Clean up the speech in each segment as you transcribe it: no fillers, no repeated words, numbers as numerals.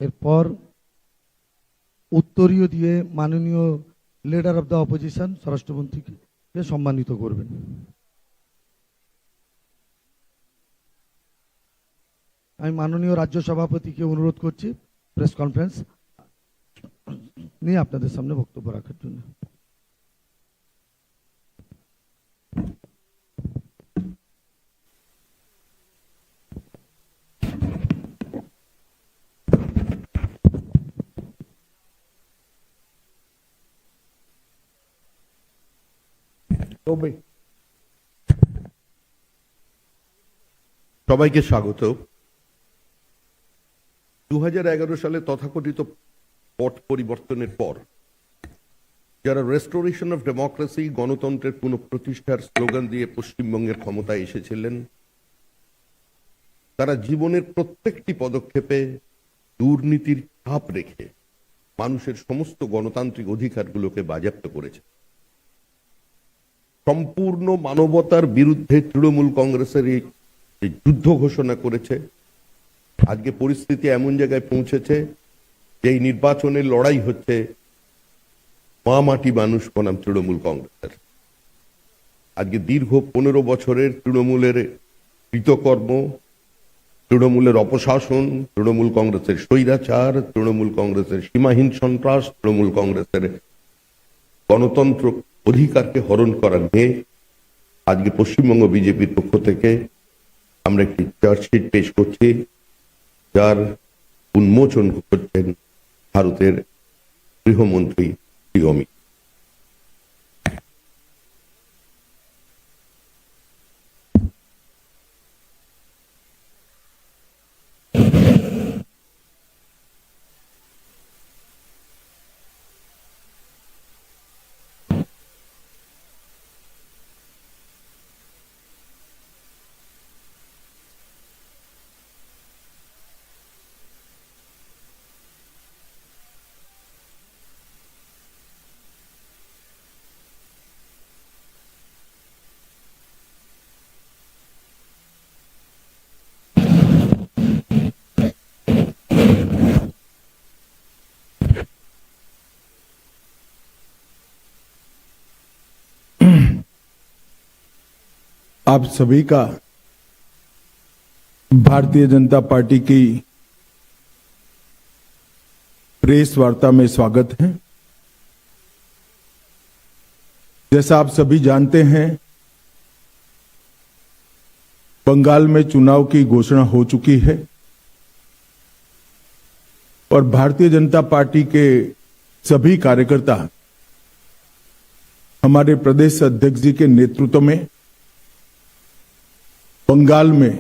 এরপর উত্তরীয় দিয়ে মাননীয় লিডার অফ দ্য অপোজিশন স্বরাষ্ট্রমন্ত্রীকে সম্মানিত করবেন। আমি মাননীয় রাজ্য সভাপতিকে অনুরোধ করছি প্রেস কনফারেন্স নিয়ে আপনাদের সামনে বক্তব্য রাখার জন্য। সবাইকে স্বাগত। 2011 সালে তথাকথিত পট পরিবর্তনের পর যারা রেস্টোরেশন অফ ডেমোক্রেসি, গণতন্ত্রের পুনঃপ্রতিষ্ঠার স্লোগান দিয়ে পশ্চিমবঙ্গের ক্ষমতায় এসেছিলেন, তারা জীবনের প্রত্যেকটি পদক্ষেপে দুর্নীতির ছাপ রেখে মানুষের সমস্ত গণতান্ত্রিক অধিকারগুলোকে বাজেয়াপ্ত করেছে। সম্পূর্ণ মানবতার বিরুদ্ধে তৃণমূল কংগ্রেসের এই যুদ্ধ ঘোষণা করেছে। আজকে পরিস্থিতি এমন জায়গায় পৌঁছেছে যে এই নির্বাচনের লড়াই হচ্ছে মা মাটি মানুষ বনাম তৃণমূল কংগ্রেসের। আজকে দীর্ঘ 15 বছরের তৃণমূলের কৃতকর্ম, তৃণমূলের অপশাসন, তৃণমূল কংগ্রেসের স্বৈরাচার, তৃণমূল কংগ্রেসের সীমাহীন সন্ত্রাস, তৃণমূল কংগ্রেসের গণতন্ত্র অধিকারকে হরণ করা নিয়ে আজকে পশ্চিমবঙ্গ বিজেপির পক্ষ থেকে আমরা একটি চার্জশিট পেশ করছি, যার উন্মোচন করছেন ভারতের গৃহমন্ত্রী শ্রী অমিত। आप सभी का भारतीय जनता पार्टी की प्रेस वार्ता में स्वागत है। जैसा आप सभी जानते हैं, बंगाल में चुनाव की घोषणा हो चुकी है और भारतीय जनता पार्टी के सभी कार्यकर्ता हमारे प्रदेश अध्यक्ष जी के नेतृत्व में बंगाल में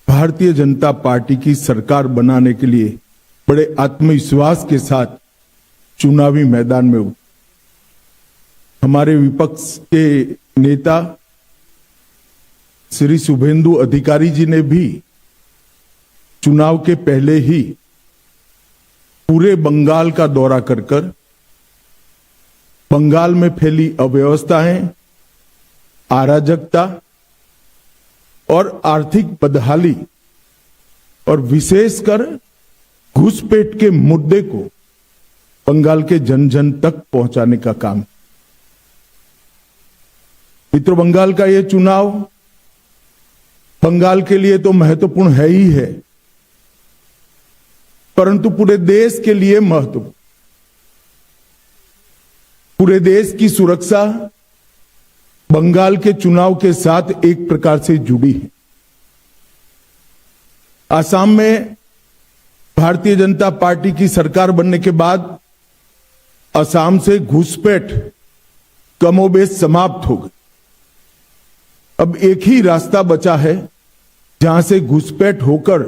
भारतीय जनता पार्टी की सरकार बनाने के लिए बड़े आत्मविश्वास के साथ चुनावी मैदान में उतरे। हमारे विपक्ष के नेता श्री शुभेंदु अधिकारी जी ने भी चुनाव के पहले ही पूरे बंगाल का दौरा कर बंगाल में फैली अव्यवस्थाएं, अराजकता और आर्थिक बदहाली और विशेषकर घुसपैठ के मुद्दे को बंगाल के जन जन तक पहुंचाने का काम। मित्रों, बंगाल का ये चुनाव बंगाल के लिए तो महत्वपूर्ण है ही है, परंतु पूरे देश के लिए महत्वपूर्ण। पूरे देश की सुरक्षा बंगाल के चुनाव के साथ एक प्रकार से जुड़ी है। असम में भारतीय जनता पार्टी की सरकार बनने के बाद असम से घुसपैठ कमोबेश समाप्त हो गई। अब एक ही रास्ता बचा है जहां से घुसपैठ होकर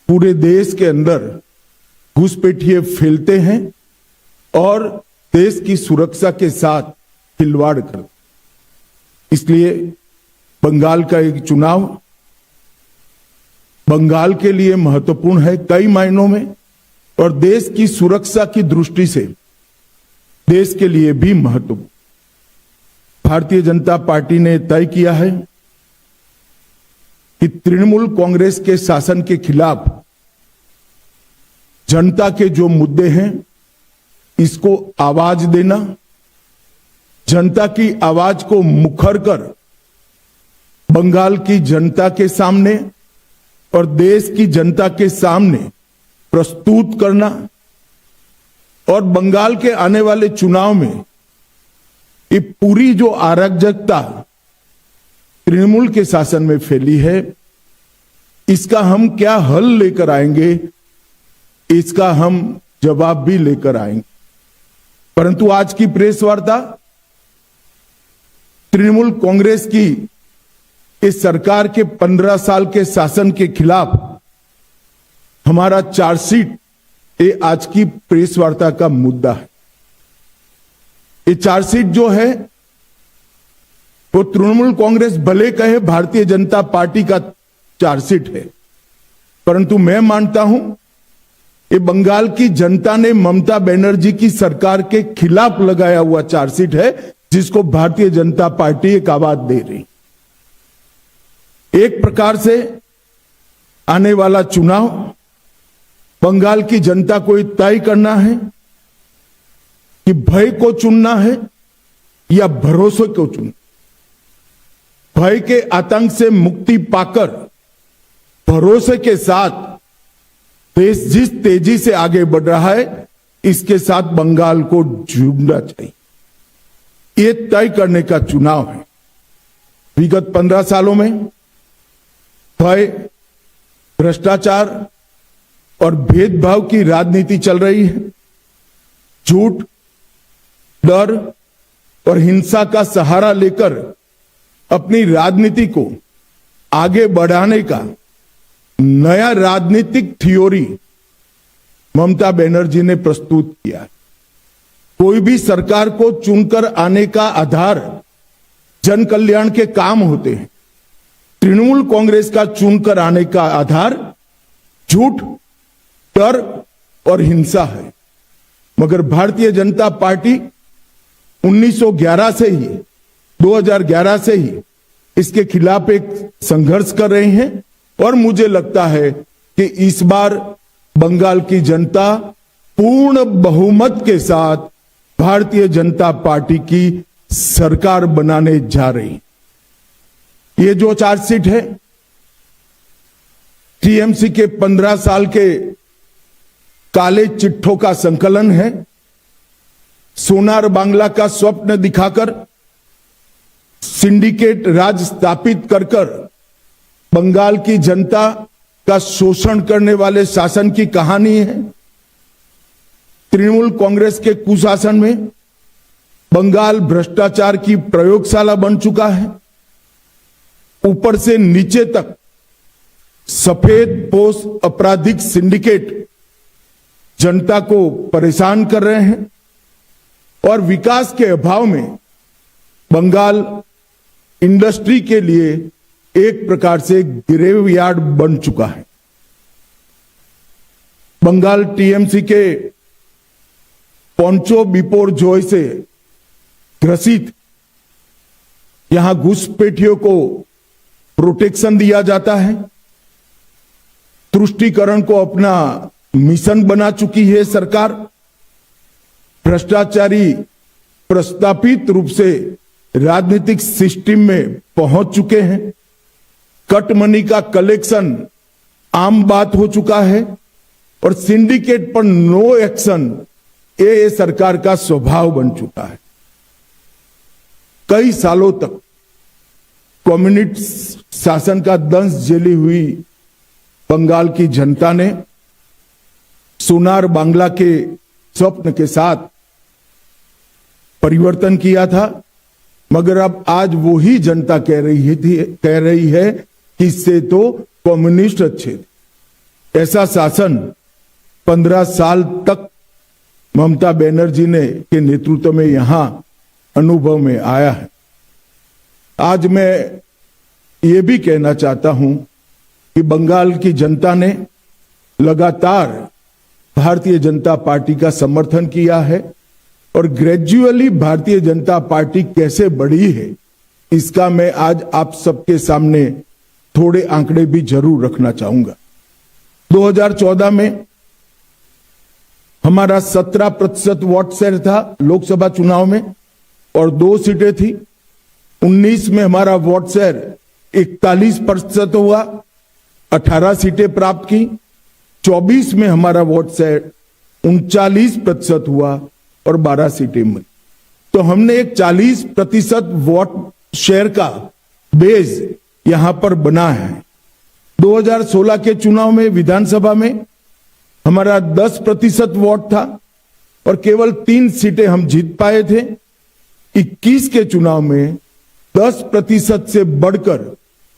पूरे देश के अंदर घुसपैठिए फैलते हैं और देश की सुरक्षा के साथ खिलवाड़ करते। इसलिए बंगाल का एक चुनाव बंगाल के लिए महत्वपूर्ण है कई मायनों में, और देश की सुरक्षा की दृष्टि से देश के लिए भी महत्वपूर्ण। भारतीय जनता पार्टी ने तय किया है कि तृणमूल कांग्रेस के शासन के खिलाफ जनता के जो मुद्दे हैं इसको आवाज देना, जनता की आवाज को मुखर कर बंगाल की जनता के सामने और देश की जनता के सामने प्रस्तुत करना, और बंगाल के आने वाले चुनाव में ये पूरी जो अराजकता तृणमूल के शासन में फैली है, इसका हम क्या हल लेकर आएंगे, इसका हम जवाब भी लेकर आएंगे। परंतु आज की प्रेस वार्ता तृणमूल कांग्रेस की इस सरकार के 15 साल के शासन के खिलाफ हमारा चार्जशीट, ये आज की प्रेस वार्ता का मुद्दा है। ये चार्जशीट जो है वो तृणमूल कांग्रेस भले कहे भारतीय जनता पार्टी का चार्जशीट है, परंतु मैं मानता हूं ये बंगाल की जनता ने ममता बनर्जी की सरकार के खिलाफ लगाया हुआ चार्जशीट है, जिसको भारतीय जनता पार्टी एक आवाज दे रही। एक प्रकार से आने वाला चुनाव बंगाल की जनता को तय करना है कि भय को चुनना है या भरोसे को चुनना। भय के आतंक से मुक्ति पाकर भरोसे के साथ देश जिस तेजी से आगे बढ़ रहा है, इसके साथ बंगाल को जुड़ना चाहिए। ये तय करने का चुनाव है। विगत 15 सालों में भय, भ्रष्टाचार और भेदभाव की राजनीति चल रही है। झूठ, डर और हिंसा का सहारा लेकर अपनी राजनीति को आगे बढ़ाने का नया राजनीतिक थ्योरी ममता बनर्जी ने प्रस्तुत किया। कोई भी सरकार को चुनकर आने का आधार जन कल्याण के काम होते हैं। तृणमूल कांग्रेस का चुनकर आने का आधार झूठ, डर और हिंसा है। मगर भारतीय जनता पार्टी 1911 से ही 2011 से ही इसके खिलाफ एक संघर्ष कर रहे हैं, और मुझे लगता है कि इस बार बंगाल की जनता पूर्ण बहुमत के साथ भारतीय जनता पार्टी की सरकार बनाने जा रही। ये जो चार्जशीट है टीएमसी के 15 साल के काले चिट्ठों का संकलन है। सोनार बांग्ला का स्वप्न दिखाकर सिंडिकेट राज स्थापित कर बंगाल की जनता का शोषण करने वाले शासन की कहानी है। तृणमूल कांग्रेस के कुशासन में बंगाल भ्रष्टाचार की प्रयोगशाला बन चुका है। ऊपर से नीचे तक सफेद पोश आपराधिक सिंडिकेट जनता को परेशान कर रहे हैं, और विकास के अभाव में बंगाल इंडस्ट्री के लिए एक प्रकार से ग्रेवयार्ड बन चुका है। बंगाल टीएमसी के पोंचो बिपोर जॉय से ग्रसित यहां घुसपैठियों को प्रोटेक्शन दिया जाता है। तुष्टीकरण को अपना मिशन बना चुकी है सरकार। भ्रष्टाचारी प्रस्तापित रूप से राजनीतिक सिस्टम में पहुंच चुके हैं। कट मनी का कलेक्शन आम बात हो चुका है, और सिंडिकेट पर नो एक्शन ये सरकार का स्वभाव बन चुका है। कई सालों तक कम्युनिस्ट शासन का दंश झेली हुई बंगाल की जनता ने सोनार बांग्ला के स्वप्न के साथ परिवर्तन किया था, मगर अब आज वही जनता कह रही है कि इससे तो कम्युनिस्ट अच्छे थे। ऐसा शासन 15 साल तक ममता बनर्जी ने के नेतृत्व में यहां अनुभव में आया है। आज मैं ये भी कहना चाहता हूं कि बंगाल की जनता ने लगातार भारतीय जनता पार्टी का समर्थन किया है, और ग्रेजुअली भारतीय जनता पार्टी कैसे बढ़ी है इसका मैं आज आप सबके सामने थोड़े आंकड़े भी जरूर रखना चाहूंगा। 2014 में हमारा 17% वोट शेयर था लोकसभा चुनाव में और 2 सीटें थी। 19 में हमारा वोट शेयर 41% हुआ, 18 सीटें प्राप्त की। 24 में हमारा वोट शेयर 39% हुआ और 12 सीटें मिली। तो हमने एक 40% वोट शेयर का बेस यहां पर बना है। 2016 के चुनाव में विधानसभा में हमारा 10% वोट था और केवल 3 सीटें हम जीत पाए थे। 21 के चुनाव में 10% से बढ़कर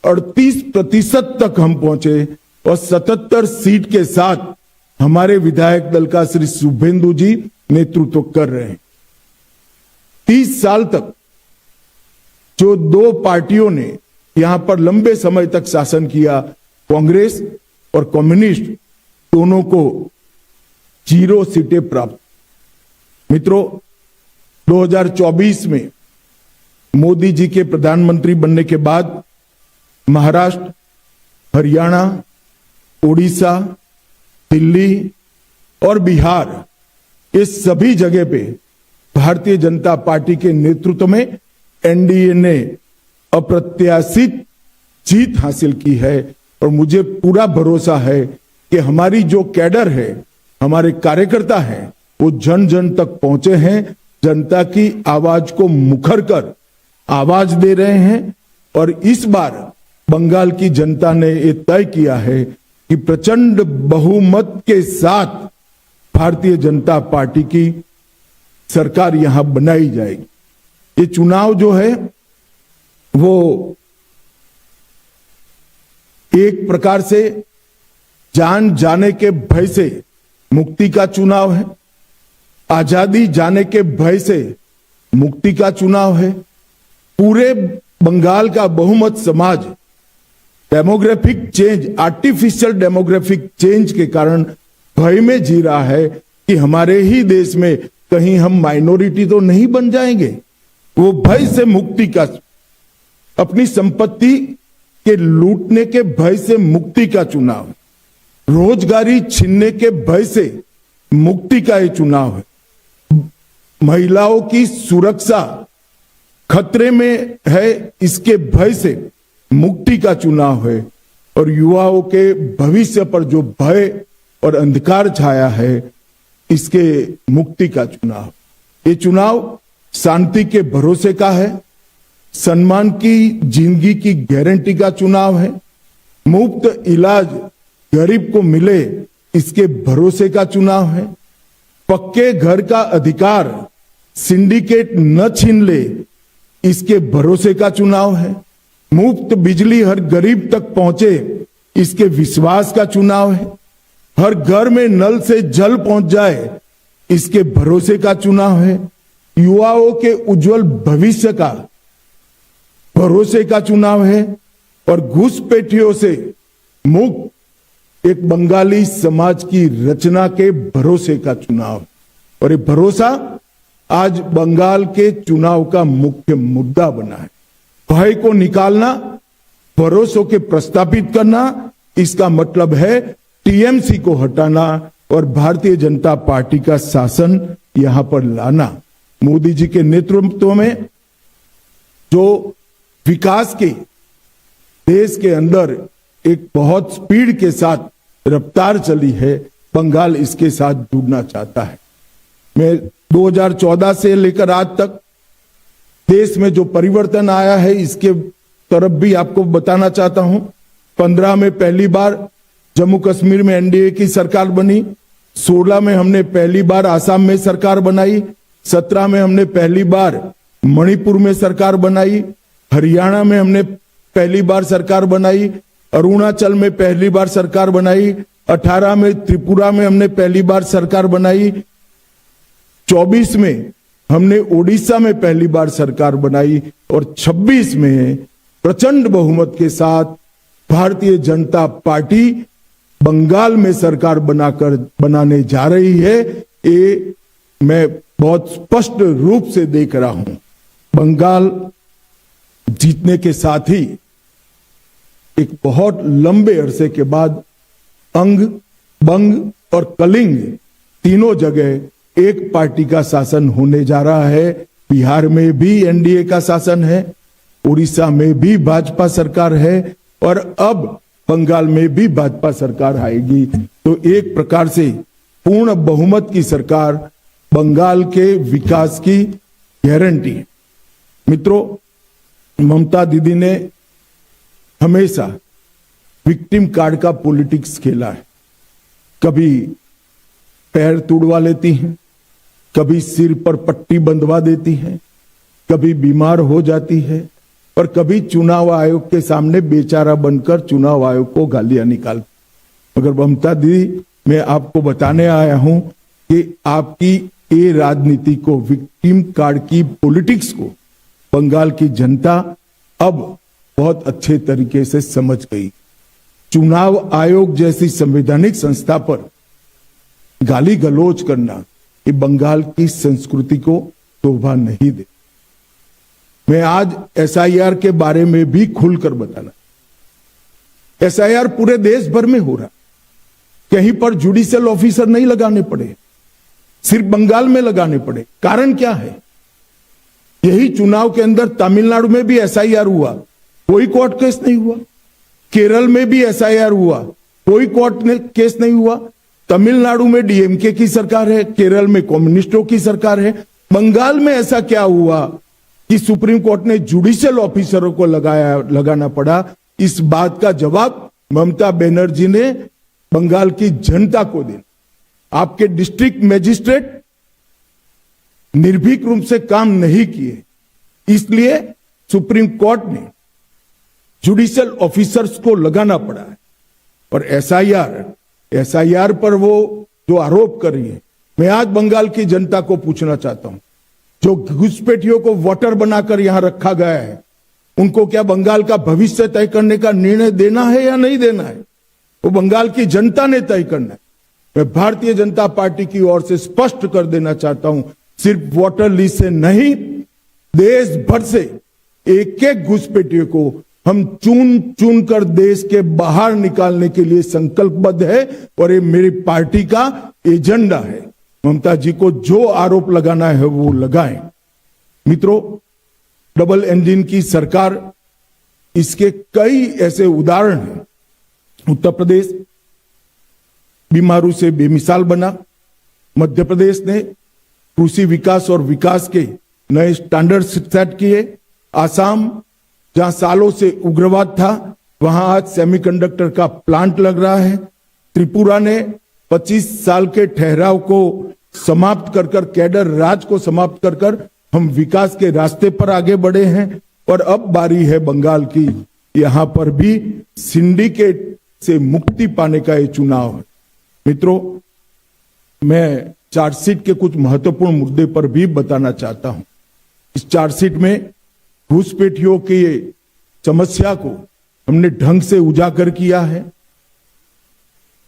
38% तक हम पहुंचे और 77 सीट के साथ हमारे विधायक दल का श्री शुभेंदु जी नेतृत्व कर रहे हैं। 30 साल तक जो 2 पार्टियों ने यहां पर लंबे समय तक शासन किया, कांग्रेस और कम्युनिस्ट, दोनों को 0 सीटें प्राप्त। मित्रों, 2024 में मोदी जी के प्रधानमंत्री बनने के बाद महाराष्ट्र, हरियाणा, उड़ीसा, दिल्ली और बिहार, ये सभी जगह पे भारतीय जनता पार्टी के नेतृत्व में एनडीए ने अप्रत्याशित जीत हासिल की है और मुझे पूरा भरोसा है कि हमारी जो कैडर है, हमारे कार्यकर्ता हैं, वो जन जन तक पहुंचे हैं, जनता की आवाज को मुखर कर आवाज दे रहे हैं। और इस बार बंगाल की जनता ने ये तय किया है कि प्रचंड बहुमत के साथ भारतीय जनता पार्टी की सरकार यहां बनाई जाएगी। ये चुनाव जो है वो एक प्रकार से जान जाने के भय से मुक्ति का चुनाव है, आजादी जाने के भय से मुक्ति का चुनाव है। पूरे बंगाल का बहुमत समाज demographic change, artificial demographic change के कारण भय में जी रहा है कि हमारे ही देश में कहीं हम माइनॉरिटी तो नहीं बन जाएंगे। वो भय से मुक्ति का, अपनी संपत्ति के लूटने के भय से मुक्ति का चुनाव है, रोजगारी छीनने के भय से मुक्ति का ये चुनाव है, महिलाओं की सुरक्षा खतरे में है इसके भय से मुक्ति का चुनाव है, और युवाओं के भविष्य पर जो भय और अंधकार छाया है इसके मुक्ति का चुनाव। ये चुनाव शांति के भरोसे का है, सम्मान की जिंदगी की गारंटी का चुनाव है, मुफ्त इलाज गरीब को मिले इसके भरोसे का चुनाव है, पक्के घर का अधिकार सिंडिकेट न छीन ले इसके भरोसे का चुनाव है, मुफ्त बिजली हर गरीब तक पहुंचे इसके विश्वास का चुनाव है, हर घर में नल से जल पहुंच जाए इसके भरोसे का चुनाव है, युवाओं के उज्जवल भविष्य का भरोसे का चुनाव है, और घुसपैठियों से मुक्त एक बंगाली समाज की रचना के भरोसे का चुनाव। और ये भरोसा आज बंगाल के चुनाव का मुख्य मुद्दा बना है। भय को निकालना, भरोसों के प्रस्तापित करना, इसका मतलब है टीएमसी को हटाना और भारतीय जनता पार्टी का शासन यहां पर लाना। मोदी जी के नेतृत्व में जो विकास के देश के अंदर एक बहुत स्पीड के साथ रफ्तार चली है, बंगाल इसके साथ जुड़ना चाहता है। मैं 2014 से लेकर आज तक देश में जो परिवर्तन आया है इसके तरफ भी आपको बताना चाहता हूं। 15 में पहली बार जम्मू कश्मीर में एनडीए की सरकार बनी, 16 में हमने पहली बार आसाम में सरकार बनाई, 17 में हमने पहली बार मणिपुर में सरकार बनाई, हरियाणा में हमने पहली बार सरकार बनाई, अरुणाचल में पहली बार सरकार बनाई, 18 में त्रिपुरा में हमने पहली बार सरकार बनाई, 24 में हमने ओडिशा में पहली बार सरकार बनाई, और 26 में प्रचंड बहुमत के साथ भारतीय जनता पार्टी बंगाल में सरकार बनाने जा रही है। ये मैं बहुत स्पष्ट रूप से देख रहा हूं। बंगाल जीतने के साथ ही एक बहुत लंबे अरसे के बाद अंग, बंग और कलिंग तीनों जगह एक पार्टी का शासन होने जा रहा है। बिहार में भी एनडीए का शासन है, उड़ीसा में भी भाजपा सरकार है और अब बंगाल में भी भाजपा सरकार आएगी। तो एक प्रकार से पूर्ण बहुमत की सरकार बंगाल के विकास की गारंटी है। मित्रों, ममता दीदी ने हमेशा विक्टिम कार्ड का पॉलिटिक्स खेला है। कभी पैर तुड़वा लेती हैं, कभी सिर पर पट्टी बंधवा देती हैं, कभी बीमार हो जाती है और कभी चुनाव आयोग के सामने बेचारा बनकर चुनाव आयोग को गालियां निकालती। मगर ममता दीदी, मैं आपको बताने आया हूं कि आपकी ये राजनीति को, विक्टिम कार्ड की पॉलिटिक्स को बंगाल की जनता अब बहुत अच्छे तरीके से समझ गई। चुनाव आयोग जैसी संवैधानिक संस्था पर गाली गलौज करना ये बंगाल की संस्कृति को शोभा नहीं दे। मैं आज एसआईआर के बारे में भी खुलकर बताना। एसआईआर पूरे देश भर में हो रहा, कहीं पर जुडिशियल ऑफिसर नहीं लगाने पड़े, सिर्फ बंगाल में लगाने पड़े। कारण क्या है? यही चुनाव के अंदर तमिलनाडु में भी एसआईआर हुआ, कोई कोर्ट केस नहीं हुआ। केरल में भी एसआईआर हुआ, कोई कोर्ट केस नहीं हुआ। तमिलनाडु में डीएमके की सरकार है, केरल में कम्युनिस्टों की सरकार है। बंगाल में ऐसा क्या हुआ कि सुप्रीम कोर्ट ने जुडिशियल ऑफिसरों को लगाना पड़ा? इस बात का जवाब ममता बनर्जी ने बंगाल की जनता को देना। आपके डिस्ट्रिक्ट मजिस्ट्रेट निर्भीक रूप से काम नहीं किए, इसलिए सुप्रीम कोर्ट ने जुडिशियल ऑफिसर्स को लगाना पड़ा है। और एसआईआर पर वो जो आरोप कर रही है, मैं आज बंगाल की जनता को पूछना चाहता हूं, जो घुसपैठियों को वोटर बनाकर यहां रखा गया है, उनको क्या बंगाल का भविष्य तय करने का निर्णय देना है या नहीं देना है? वो बंगाल की जनता ने तय करना है। मैं भारतीय जनता पार्टी की ओर से स्पष्ट कर देना चाहता हूं, सिर्फ वोटर लिस्ट से नहीं, देश भर से एक एक घुसपैठियों को हम चुन कर देश के बाहर निकालने के लिए संकल्पबद्ध है और ये मेरी पार्टी का एजेंडा है। ममता जी को जो आरोप लगाना है वो लगाएं। मित्रों, डबल इंजन की सरकार, इसके कई ऐसे उदाहरण हैं। उत्तर प्रदेश बीमारू से बेमिसाल बना, मध्य प्रदेश ने कृषि विकास और विकास के नए स्टैंडर्ड सेट किए, आसाम जहां सालों से उग्रवाद था वहां आज सेमीकंडक्टर का प्लांट लग रहा है, त्रिपुरा ने 25 साल के ठहराव को समाप्त कर कैडर राज को समाप्त कर हम विकास के रास्ते पर आगे बढ़े हैं। और अब बारी है बंगाल की, यहां पर भी सिंडिकेट से मुक्ति पाने का ये चुनाव है। मित्रों, मैं चार्जशीट के कुछ महत्वपूर्ण मुद्दे पर भी बताना चाहता हूं। इस चार्जशीट में घुसपैठियों की समस्या को हमने ढंग से उजागर किया है।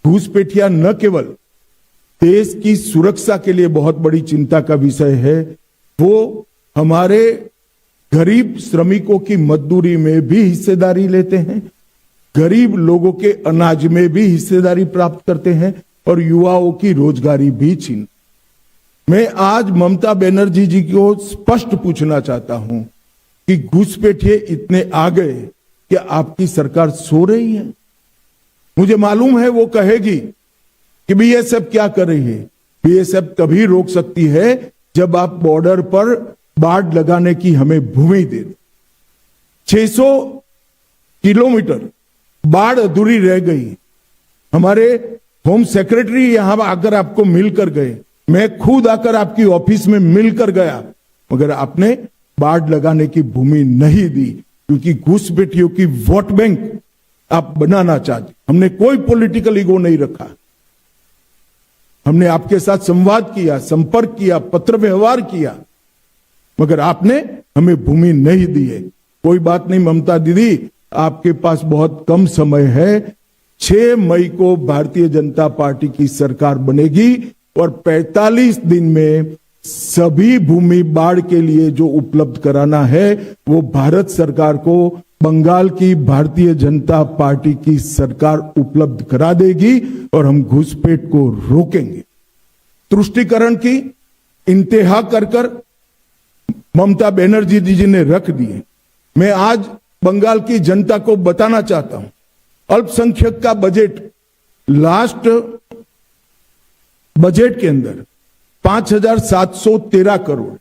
घुसपैठिया न केवल देश की सुरक्षा के लिए बहुत बड़ी चिंता का विषय है, वो हमारे गरीब श्रमिकों की मजदूरी में भी हिस्सेदारी लेते हैं, गरीब लोगों के अनाज में भी हिस्सेदारी प्राप्त करते हैं और युवाओं की रोजगारी भी छीन। मैं आज ममता बनर्जी जी को स्पष्ट पूछना चाहता हूं कि घुसपैठिए इतने आ गए कि आपकी सरकार सो रही है? मुझे मालूम है वो कहेगी कि बीएसएफ क्या कर रही है। बीएसएफ तभी रोक सकती है जब आप बॉर्डर पर बाड़ लगाने की हमें भूमि दे दो। 600 किलोमीटर बाढ़ अधूरी रह गई। हमारे होम सेक्रेटरी यहां आकर आपको मिलकर गए, मैं खुद आकर आपकी ऑफिस में मिलकर गया, मगर आपने बाढ़ लगाने की भूमि नहीं दी, क्योंकि घुसपैठियों की वोट बैंक आप बनाना चाहते। हमने कोई पॉलिटिकल ईगो नहीं रखा, हमने आपके साथ संवाद किया, संपर्क किया, पत्र व्यवहार किया, मगर आपने हमें भूमि नहीं दी है। कोई बात नहीं ममता दीदी, आपके पास बहुत कम समय है। 6 मई को भारतीय जनता पार्टी की सरकार बनेगी और 45 दिन में सभी भूमि बाढ़ के लिए जो उपलब्ध कराना है वो भारत सरकार को बंगाल की भारतीय जनता पार्टी की सरकार उपलब्ध करा देगी और हम घुसपैठ को रोकेंगे। तुष्टीकरण की इंतहा कर ममता बनर्जी जी ने रख दिए। मैं आज बंगाल की जनता को बताना चाहता हूं, अल्पसंख्यक का बजट लास्ट बजट के अंदर 5,713 करोड़।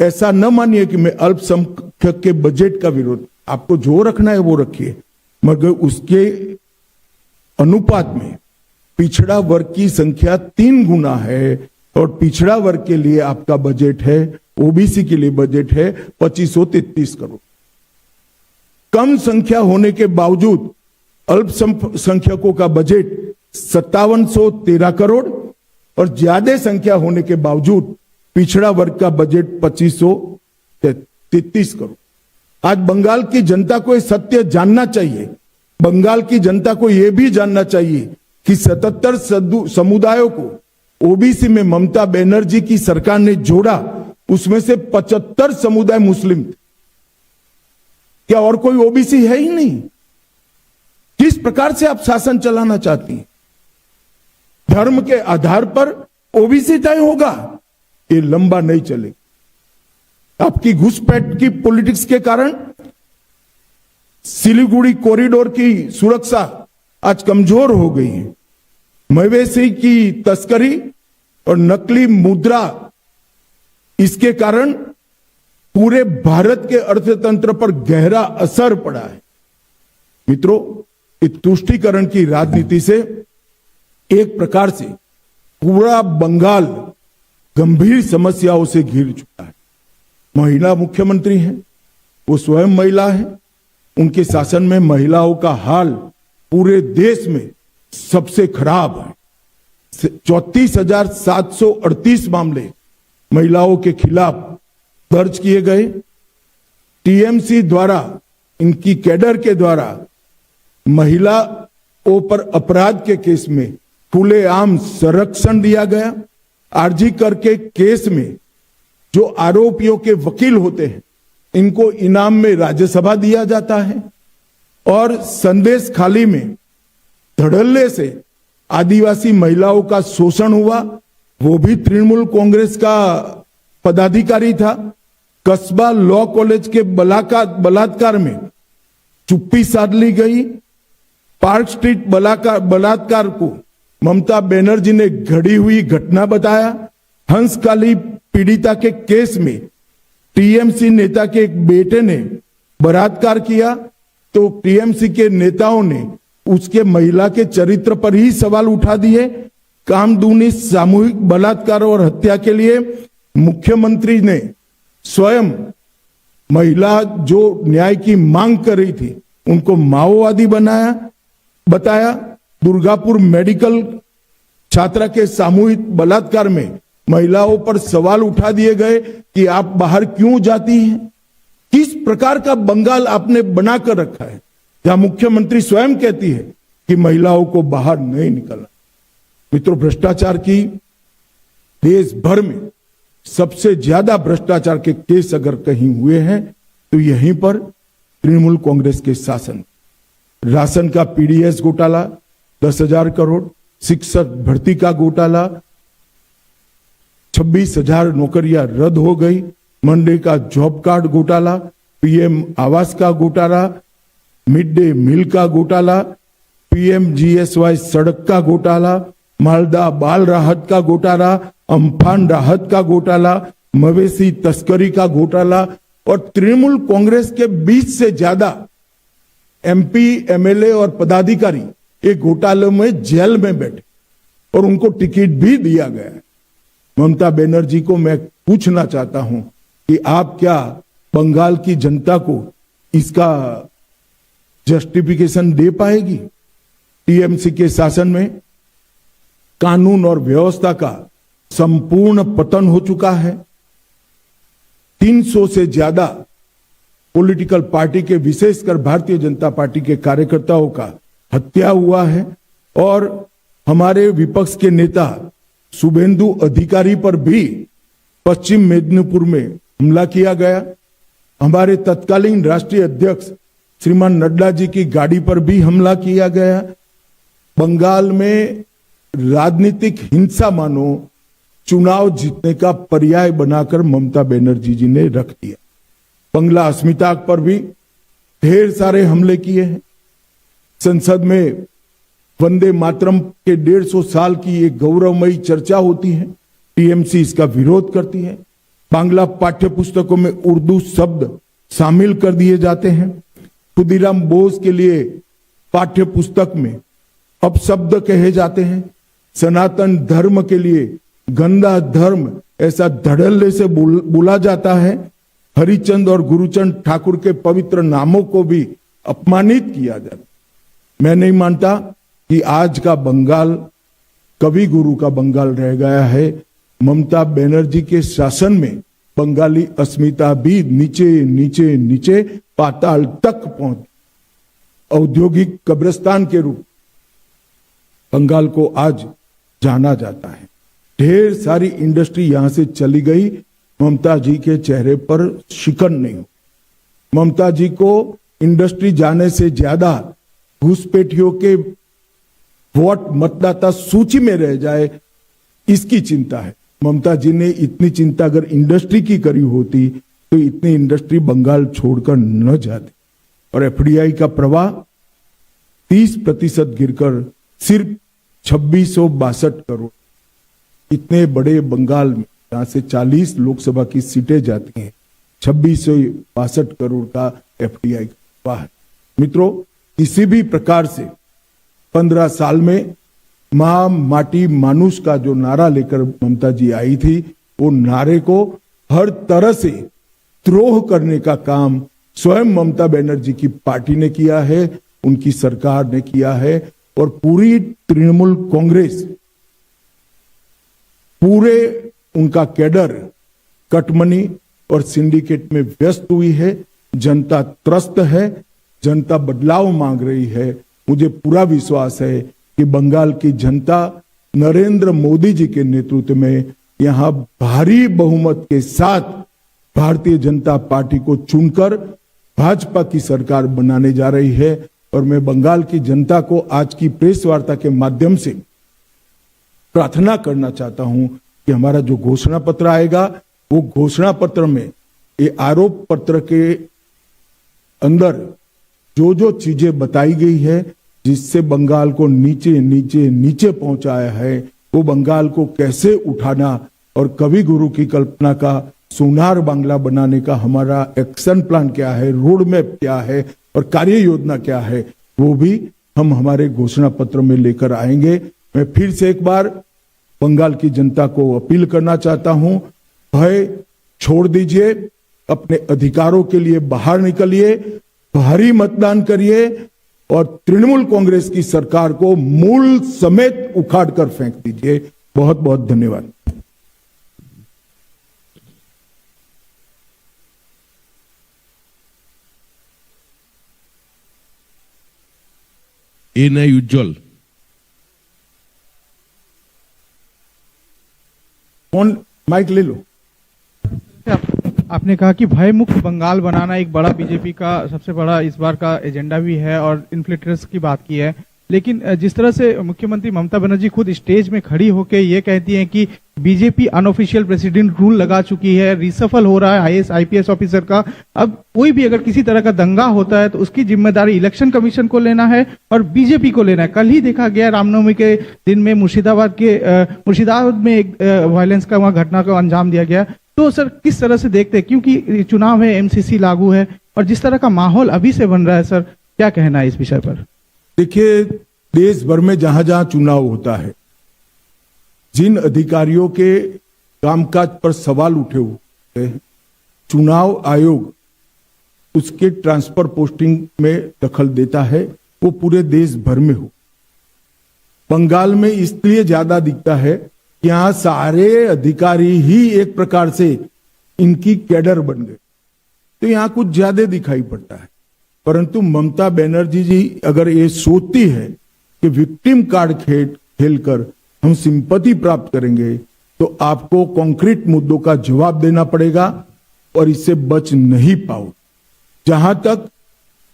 ऐसा न मानिए कि मैं अल्पसंख्यक के बजट का विरोध, आपको जो रखना है वो रखिए, मगर उसके अनुपात में पिछड़ा वर्ग की संख्या 3 गुना है और पिछड़ा वर्ग के लिए आपका बजट है, ओबीसी के लिए बजट है 2533 करोड़। कम संख्या होने के बावजूद अल्पसंख्यकों का बजट 5713 करोड़ और ज्यादा संख्या होने के बावजूद पिछड़ा वर्ग का बजट 2533 करोड़। आज बंगाल की जनता को यह सत्य जानना चाहिए। बंगाल की जनता को यह भी जानना चाहिए कि 77 समुदायों को ओबीसी में ममता बनर्जी की सरकार ने जोड़ा, उसमें से 75 समुदाय मुस्लिम थे। क्या और कोई ओबीसी है ही नहीं? किस प्रकार से आप शासन चलाना चाहती हैं? धर्म के आधार पर ओबीसी तय होगा, ये लंबा नहीं चलेगा। आपकी घुसपैठ की पॉलिटिक्स के कारण सिलीगुड़ी कॉरिडोर की सुरक्षा आज कमजोर हो गई है। मवेशी की तस्करी और नकली मुद्रा, इसके कारण पूरे भारत के अर्थतंत्र पर गहरा असर पड़ा है। मित्रों, इस तुष्टीकरण की राजनीति से एक प्रकार से पूरा बंगाल गंभीर समस्याओं से घिर चुका है। महिला मुख्यमंत्री हैं, वो स्वयं महिला है, उनके शासन में महिलाओं का हाल पूरे देश में सबसे खराब है। 34,738 मामले महिलाओं के खिलाफ दर्ज किए गए। टीएमसी द्वारा, इनकी कैडर के द्वारा महिलाओं पर अपराध के केस में खुलेआम संरक्षण दिया गया। आरजी कर के केस में जो आरोपियों के वकील होते हैं, इनको इनाम में राज्यसभा दिया जाता है। और संदेश खाली में धड़ल्ले से आदिवासी महिलाओं का शोषण हुआ, वो भी तृणमूल कांग्रेस का पदाधिकारी था। कस्बा लॉ कॉलेज के बलात्कार में चुप्पी साध ली गई। पार्क स्ट्रीट बलात्कार को ममता बनर्जी ने घड़ी हुई घटना बताया। हंसकाली पीड़िता के केस में टीएमसी नेता के एक बेटे ने बलात्कार किया, तो टीएमसी के नेताओं ने उसके महिला के चरित्र पर ही सवाल उठा दिए। कामदूनी सामूहिक बलात्कार और हत्या के लिए मुख्यमंत्री ने स्वयं महिला जो न्याय की मांग कर रही थी, उनको माओवादी बताया। दुर्गापुर मेडिकल छात्रा के सामूहिक बलात्कार में महिलाओं पर सवाल उठा दिए गए कि आप बाहर क्यों जाती हैं। किस प्रकार का बंगाल आपने बनाकर रखा है, जहां मुख्यमंत्री स्वयं कहती है कि महिलाओं को बाहर नहीं निकलना। मित्रों, भ्रष्टाचार की देश भर में सबसे ज्यादा भ्रष्टाचार के केस अगर कहीं हुए हैं तो यहीं पर तृणमूल कांग्रेस के शासन। राशन का पीडीएस घोटाला 10,000 करोड़, शिक्षक भर्ती का घोटाला, 26,000 नौकरियां रद्द हो गई, मनरेगा जॉब कार्ड घोटाला, पीएम आवास का घोटाला, मिड डे मील का घोटाला, पीएमजीएसवाई सड़क का घोटाला, मालदा बाल राहत का घोटाला, अम्फान राहत का घोटाला, मवेशी तस्करी का घोटाला और तृणमूल कांग्रेस के 20 से ज्यादा एमपी, एमएलए और पदाधिकारी एक घोटाले में जेल में बैठे और उनको टिकट भी दिया गया। ममता बनर्जी को मैं पूछना चाहता हूं कि आप क्या बंगाल की जनता को इसका जस्टिफिकेशन दे पाएगी? टीएमसी के शासन में कानून और व्यवस्था का संपूर्ण पतन हो चुका है। 300 से ज्यादा पॉलिटिकल पार्टी के, विशेषकर भारतीय जनता पार्टी के कार्यकर्ताओं का हत्या हुआ है और हमारे विपक्ष के नेता शुभेंदु अधिकारी पर भी पश्चिम मेदिनीपुर में हमला किया गया। हमारे तत्कालीन राष्ट्रीय अध्यक्ष श्रीमान नड्डा जी की गाड़ी पर भी हमला किया गया। बंगाल में राजनीतिक हिंसा मानो चुनाव जीतने का पर्याय बनाकर ममता बनर्जी जी ने रख दिया। बंगला अस्मिता पर भी ढेर सारे हमले किए हैं। संसद में वंदे मातरम के 150 साल की एक गौरवमयी चर्चा होती है, टीएमसी इसका विरोध करती है। बांग्ला पाठ्य पुस्तकों में उर्दू शब्द शामिल कर दिए जाते हैं। खुदीराम बोस के लिए पाठ्य पुस्तक में अपशब्द कहे जाते हैं। सनातन धर्म के लिए गंदा धर्म ऐसा धड़ल्ले से बोला जाता है। हरिचंद और गुरुचंद ठाकुर के पवित्र नामों को भी अपमानित किया जाता है। मैं नहीं मानता कि आज का बंगाल कवि गुरु का बंगाल रह गया है। ममता बनर्जी के शासन में बंगाली अस्मिता भी नीचे नीचे नीचे पाताल तक पहुंच, औद्योगिक कब्रिस्तान के रूप बंगाल को आज जाना जाता है। ढेर सारी इंडस्ट्री यहां से चली गई। ममता जी के चेहरे पर शिकन नहीं हो। ममता जी को इंडस्ट्री जाने से ज्यादा घुसपैठियों के वोट मतदाता सूची में रह जाए, इसकी चिंता है। ममता जी ने इतनी चिंता अगर इंडस्ट्री की करी होती तो इतनी इंडस्ट्री बंगाल छोड़कर न जाती। और एफडीआई का प्रवाह 30% गिरकर सिर्फ 2662 करोड़, इतने बड़े बंगाल में जहां से 40 लोकसभा की सीटें जाती हैं, 2662 करोड़ का एफडीआई का प्रवाह है। मित्रों, किसी भी प्रकार से 15 साल में मां माटी मानुष का जो नारा लेकर ममता जी आई थी, वो नारे को हर तरह से द्रोह करने का काम स्वयं ममता बनर्जी की पार्टी ने किया है, उनकी सरकार ने किया है। और पूरी तृणमूल कांग्रेस, पूरे उनका कैडर कटमनी और सिंडिकेट में व्यस्त हुई है। जनता त्रस्त है, जनता बदलाव मांग रही है। मुझे पूरा विश्वास है कि बंगाल की जनता नरेंद्र मोदी जी के नेतृत्व में यहां भारी बहुमत के साथ भारतीय जनता पार्टी को चुनकर भाजपा की सरकार बनाने जा रही है। और मैं बंगाल की जनता को आज की प्रेस वार्ता के माध्यम से प्रार्थना करना चाहता हूं कि हमारा जो घोषणा पत्र आएगा, वो घोषणा पत्र में ये आरोप पत्र के अंदर जो जो चीजें बताई गई है, जिससे बंगाल को नीचे नीचे नीचे पहुंचाया है, वो बंगाल को कैसे उठाना और कवि गुरु की कल्पना का सोनार बांग्ला बनाने का हमारा एक्शन प्लान क्या है, रोड मैप क्या है और कार्य योजना क्या है, वो भी हम हमारे घोषणा पत्र में लेकर आएंगे। मैं फिर से एक बार बंगाल की जनता को अपील करना चाहता हूं, भय छोड़ दीजिए, अपने अधिकारों के लिए बाहर निकलिए, भारी मतदान करिए और तृणमूल कांग्रेस की सरकार को मूल समेत उखाड़ कर फेंक दीजिए। बहुत बहुत धन्यवाद। ए नए उज्जवल कौन माइक ले लो। आपने कहा कि भय मुक्त बंगाल बनाना एक बड़ा बीजेपी का सबसे बड़ा इस बार का एजेंडा भी है और इन्फ्लेटर्स की बात की है, लेकिन जिस तरह से मुख्यमंत्री ममता बनर्जी खुद स्टेज में खड़ी होकर ये कहती हैं कि बीजेपी अनऑफिशियल प्रेसिडेंट रूल लगा चुकी है, रिसफल हो रहा है आईएएस आईपीएस ऑफिसर का, अब कोई भी अगर किसी तरह का दंगा होता है तो उसकी जिम्मेदारी इलेक्शन कमीशन को लेना है और बीजेपी को लेना है। कल ही देखा गया रामनवमी के दिन में मुर्शिदाबाद में एक वायलेंस का वहां घटना को अंजाम दिया गया। तो सर किस तरह से देखते हैं, क्योंकि चुनाव है, एमसीसी लागू है और जिस तरह का माहौल अभी से बन रहा है, सर क्या कहना है इस विषय पर? देखिए, देश भर में जहां जहां चुनाव होता है, जिन अधिकारियों के कामकाज पर सवाल उठे हुए हैं, चुनाव आयोग उसके ट्रांसफर पोस्टिंग में दखल देता है, वो पूरे देश भर में हो। बंगाल में इसलिए ज्यादा दिखता है कि यहां सारे अधिकारी ही एक प्रकार से इनकी कैडर बन गए, तो यहां कुछ ज्यादा दिखाई पड़ता है। परंतु ममता बनर्जी जी अगर ये सोचती है कि विक्टिम कार्ड खेलकर हम सिंपैथी प्राप्त करेंगे, तो आपको कॉन्क्रीट मुद्दों का जवाब देना पड़ेगा और इससे बच नहीं पाओ। जहां तक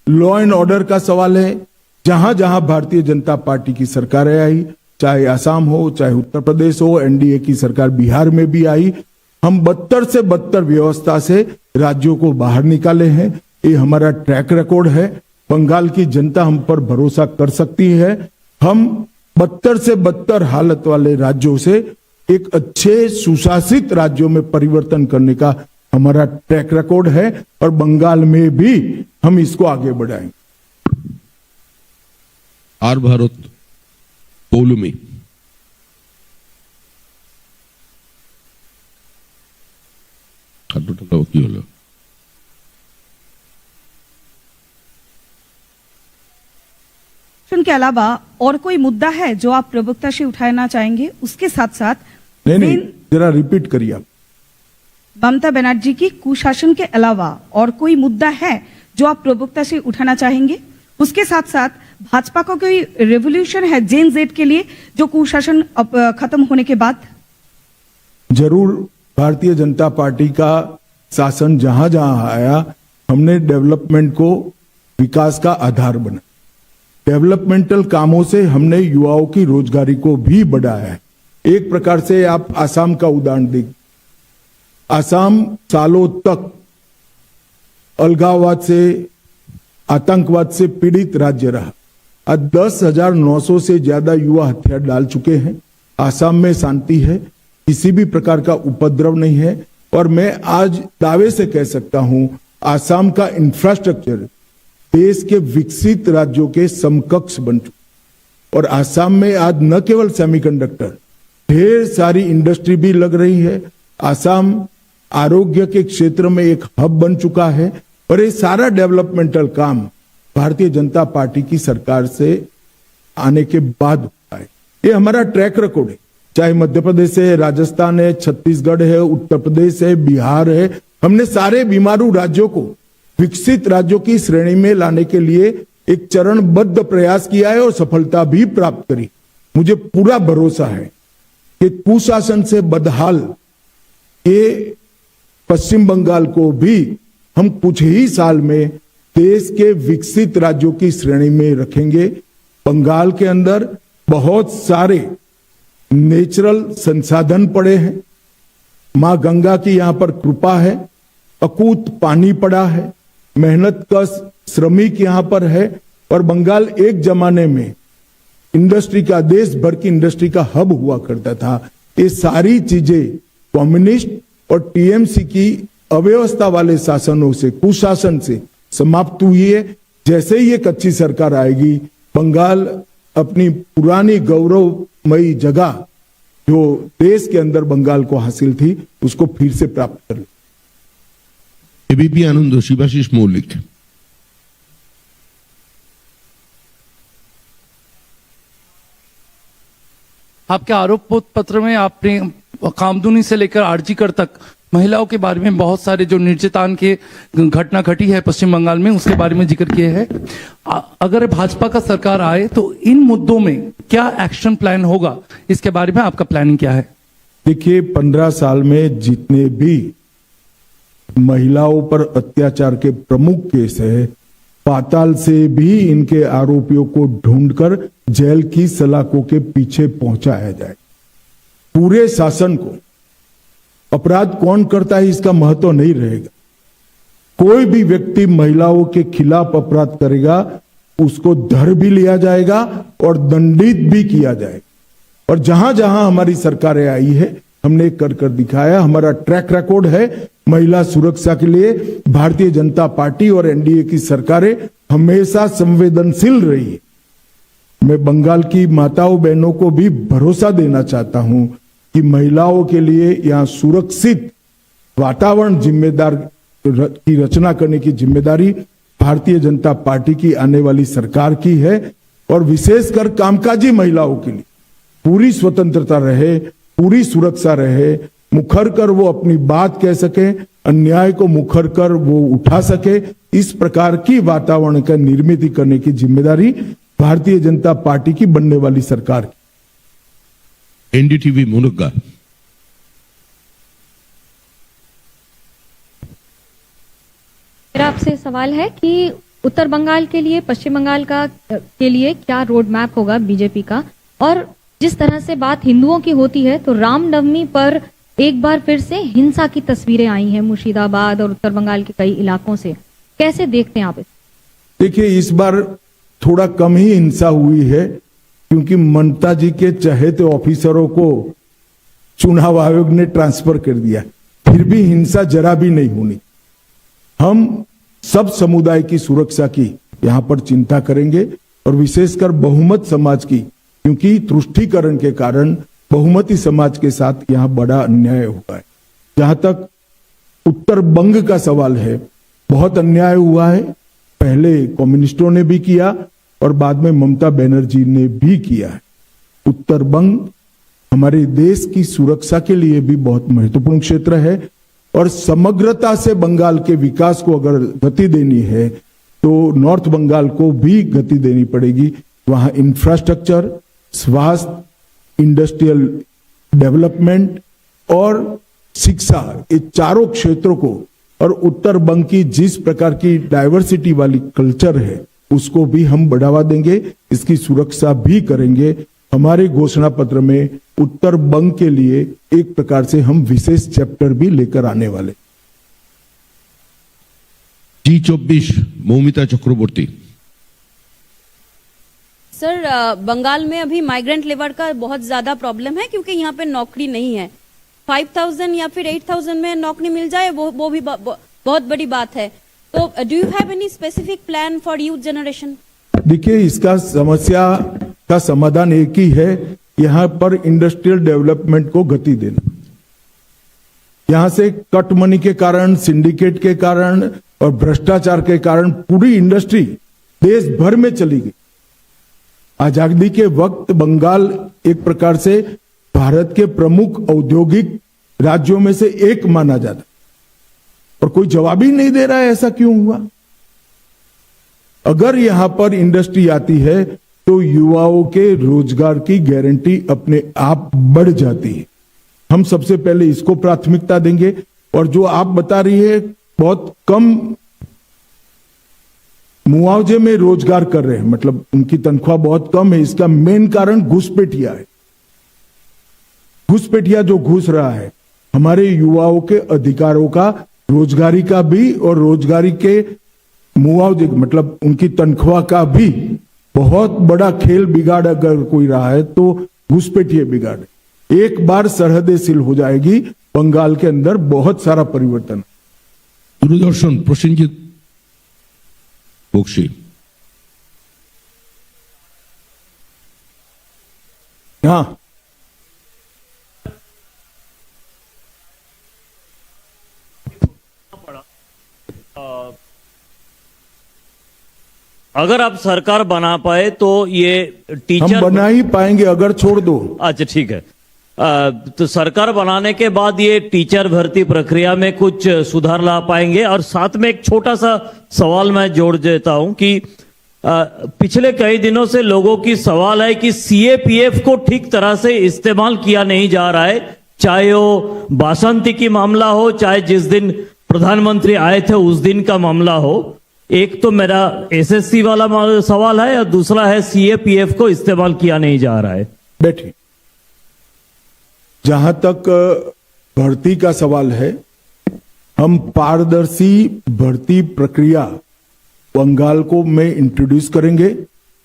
लॉ एंड ऑर्डर का सवाल है, जहां जहां भारतीय जनता पार्टी की सरकारें आई, चाहे असम हो, चाहे उत्तर प्रदेश हो, एनडीए की सरकार बिहार में भी आई, हम बदतर से बदतर व्यवस्था से राज्यों को बाहर निकाले हैं। ये हमारा ट्रैक रिकॉर्ड है। बंगाल की जनता हम पर भरोसा कर सकती है। हम बदतर से बदतर हालत वाले राज्यों से एक अच्छे सुशासित राज्यों में परिवर्तन करने का हमारा ट्रैक रिकॉर्ड है और बंगाल में भी हम इसको आगे बढ़ाएंगे। আর ভারত পৌলুমি খাদ্যটা কি হলো? के अलावा और कोई मुद्दा है जो आप प्रवक्ता से उठाना चाहेंगे? उसके साथ साथ नहीं, जरा रिपीट करिए आप। ममता बनर्जी की कुशासन के अलावा और कोई मुद्दा है जो आप प्रवक्ता से उठाना चाहेंगे? उसके साथ साथ भाजपा का कोई रेवोल्यूशन है जेन जेड के लिए जो कुशासन खत्म होने के बाद? जरूर, भारतीय जनता पार्टी का शासन जहां जहां आया, हमने डेवलपमेंट को विकास का आधार बनाया। डेवलपमेंटल कामों से हमने युवाओं की रोजगारी को भी बढ़ाया है। एक प्रकार से आप आसाम का उदाहरण देखिए। आसाम सालों तक अलगाववाद से, आतंकवाद से पीड़ित राज्य रहा। आज 10,900 से ज्यादा युवा हथियार डाल चुके हैं। आसाम में शांति है, किसी भी प्रकार का उपद्रव नहीं है और मैं आज दावे से कह सकता हूं आसाम का इंफ्रास्ट्रक्चर देश के विकसित राज्यों के समकक्ष बन चुका और आसाम में आज न केवल सेमीकंडक्टर, ढेर सारी इंडस्ट्री भी लग रही है। आसाम आरोग्य के क्षेत्र में एक हब बन चुका है और ये सारा डेवलपमेंटल काम भारतीय जनता पार्टी की सरकार से आने के बाद हुआ है। ये हमारा ट्रैक रिकॉर्ड है, चाहे मध्य प्रदेश है, राजस्थान है, छत्तीसगढ़ है, उत्तर प्रदेश है, बिहार है। हमने सारे बीमारू राज्यों को विकसित राज्यों की श्रेणी में लाने के लिए एक चरणबद्ध प्रयास किया है और सफलता भी प्राप्त करी। मुझे पूरा भरोसा है कि कुशासन से बदहाल ये पश्चिम बंगाल को भी हम कुछ ही साल में देश के विकसित राज्यों की श्रेणी में रखेंगे। बंगाल के अंदर बहुत सारे नेचुरल संसाधन पड़े हैं, मां गंगा की यहां पर कृपा है, अकूत पानी पड़ा है, मेहनत कश श्रमिक यहां पर है और बंगाल एक जमाने में इंडस्ट्री का, देश भर की इंडस्ट्री का हब हुआ करता था। ये सारी चीजें कम्युनिस्ट और टीएमसी की अव्यवस्था वाले शासनों से, कुशासन से समाप्त हुई है। जैसे ही एक अच्छी सरकार आएगी, बंगाल अपनी पुरानी गौरवमयी जगह जो देश के अंदर बंगाल को हासिल थी उसको फिर से प्राप्त कर ले। एबीपी आनंद, शिवाशीष मौलिक। आपके आरोप पत्र में आपने कामदुनी से लेकर आरजीकर तक महिलाओं के बारे में बहुत सारे जो निर्यातन के घटना घटी है पश्चिम बंगाल में, उसके बारे में जिक्र किया है। अगर भाजपा का सरकार आए तो इन मुद्दों में क्या एक्शन प्लान होगा, इसके बारे में आपका प्लानिंग क्या है? देखिए, 15 साल में जितने भी महिलाओं पर अत्याचार के प्रमुख केस है, पाताल से भी इनके आरोपियों को ढूंढकर जेल की सलाखों के पीछे पहुंचाया जाए। पूरे शासन को अपराध कौन करता है इसका महत्व नहीं रहेगा। कोई भी व्यक्ति महिलाओं के खिलाफ अपराध करेगा उसको धर भी लिया जाएगा और दंडित भी किया जाएगा। और जहां जहां हमारी सरकारें आई है हमने कर कर दिखाया। हमारा ट्रैक रिकॉर्ड है महिला सुरक्षा के लिए। भारतीय जनता पार्टी और एनडीए की सरकारें हमेशा संवेदनशील रही है। मैं बंगाल की माताओं बहनों को भी भरोसा देना चाहता हूं कि महिलाओं के लिए यहां सुरक्षित वातावरण की रचना करने की जिम्मेदारी भारतीय जनता पार्टी की आने वाली सरकार की है। और विशेषकर कामकाजी महिलाओं के लिए पूरी स्वतंत्रता रहे, पूरी सुरक्षा रहे, मुखर कर वो अपनी बात कह सके, अन्याय को मुखर कर वो उठा सके, इस प्रकार की वातावरण का निर्मित करने की जिम्मेदारी भारतीय जनता पार्टी की बनने वाली सरकार की। एनडीटीवी मुनुगा। मेरा आपसे सवाल है कि उत्तर बंगाल के लिए, पश्चिम बंगाल के लिए क्या रोड मैप होगा बीजेपी का, और जिस तरह से बात हिंदुओं की होती है तो रामनवमी पर एक बार फिर से हिंसा की तस्वीरें आई हैं मुर्शिदाबाद और उत्तर बंगाल के कई इलाकों से, कैसे देखते हैं आप इस? देखिए, इस बार थोड़ा कम ही हिंसा हुई है क्योंकि ममता जी के चहेते ऑफिसरों को चुनाव आयोग ने ट्रांसफर कर दिया, फिर भी हिंसा जरा भी नहीं होनी। हम सब समुदाय की सुरक्षा की यहां पर चिंता करेंगे और विशेषकर बहुमत समाज की, क्योंकि तुष्टीकरण के कारण बहुमती समाज के साथ यहां बड़ा अन्याय हुआ है। जहां तक उत्तर बंग का सवाल है, बहुत अन्याय हुआ है। पहले कम्युनिस्टों ने भी किया और बाद में ममता बनर्जी ने भी किया है। उत्तर बंग हमारे देश की सुरक्षा के लिए भी बहुत महत्वपूर्ण क्षेत्र है और समग्रता से बंगाल के विकास को अगर गति देनी है तो नॉर्थ बंगाल को भी गति देनी पड़ेगी। वहां इंफ्रास्ट्रक्चर, स्वास्थ्य, इंडस्ट्रियल डेवलपमेंट और शिक्षा, ये चारों क्षेत्रों को, और उत्तर बंग की जिस प्रकार की डाइवर्सिटी वाली कल्चर है उसको भी हम बढ़ावा देंगे, इसकी सुरक्षा भी करेंगे। हमारे घोषणा पत्र में उत्तर बंग के लिए एक प्रकार से हम विशेष चैप्टर भी लेकर आने वाले। G24 मौमिता चक्रवर्ती। सर, बंगाल में अभी माइग्रेंट लेबर का बहुत ज्यादा प्रॉब्लम है क्योंकि यहाँ पे नौकरी नहीं है। 5,000 या फिर 8,000 में नौकरी मिल जाए वो भी बहुत बड़ी बात है। तो do you have any specific plan for youth generation? देखिए, इसका समस्या का समाधान एक ही है, यहां पर इंडस्ट्रियल डेवलपमेंट को गति देना। यहां से कट मनी के कारण, सिंडिकेट के कारण और भ्रष्टाचार के कारण पूरी इंडस्ट्री देश भर में चली गई। आजादी के वक्त बंगाल एक प्रकार से भारत के प्रमुख औद्योगिक राज्यों में से एक माना जाता, और कोई जवाब ही नहीं दे रहा है ऐसा क्यों हुआ। अगर यहां पर इंडस्ट्री आती है तो युवाओं के रोजगार की गारंटी अपने आप बढ़ जाती है। हम सबसे पहले इसको प्राथमिकता देंगे। और जो आप बता रही है बहुत कम मुआवजे में रोजगार कर रहे हैं, मतलब उनकी तनख्वाह बहुत कम है, इसका मेन कारण घुसपैठिया है। घुसपैठिया जो घुस रहा है हमारे युवाओं के अधिकारों का, रोजगारी का भी और रोजगारी के मुआवजे मतलब उनकी तनख्वाह का भी बहुत बड़ा खेल बिगाड़ अगर कोई रहा है तो घुसपैठिए बिगाड़। एक बार सरहदें सील हो जाएगी, बंगाल के अंदर बहुत सारा परिवर्तन। दूरदर्शन प्रसेनजीत बख्शी। हाँ, अगर आप सरकार बना पाए तो ये टीचर हम बना ही पाएंगे अगर छोड़ दो। अच्छा, ठीक है। तो सरकार बनाने के बाद ये टीचर भर्ती प्रक्रिया में कुछ सुधार ला पाएंगे? और साथ में एक छोटा सा सवाल मैं जोड़ देता हूं कि पिछले कई दिनों से लोगों की सवाल है कि सीएपीएफ को ठीक तरह से इस्तेमाल किया नहीं जा रहा है, चाहे वो बासंती की मामला हो, चाहे जिस दिन प्रधानमंत्री आए थे उस दिन का मामला हो। एक तो मेरा एसएससी वाला सवाल है और दूसरा है सीएपीएफ को इस्तेमाल किया नहीं जा रहा है। बैठिए। जहां तक भर्ती का सवाल है, हम पारदर्शी भर्ती प्रक्रिया बंगाल को में इंट्रोड्यूस करेंगे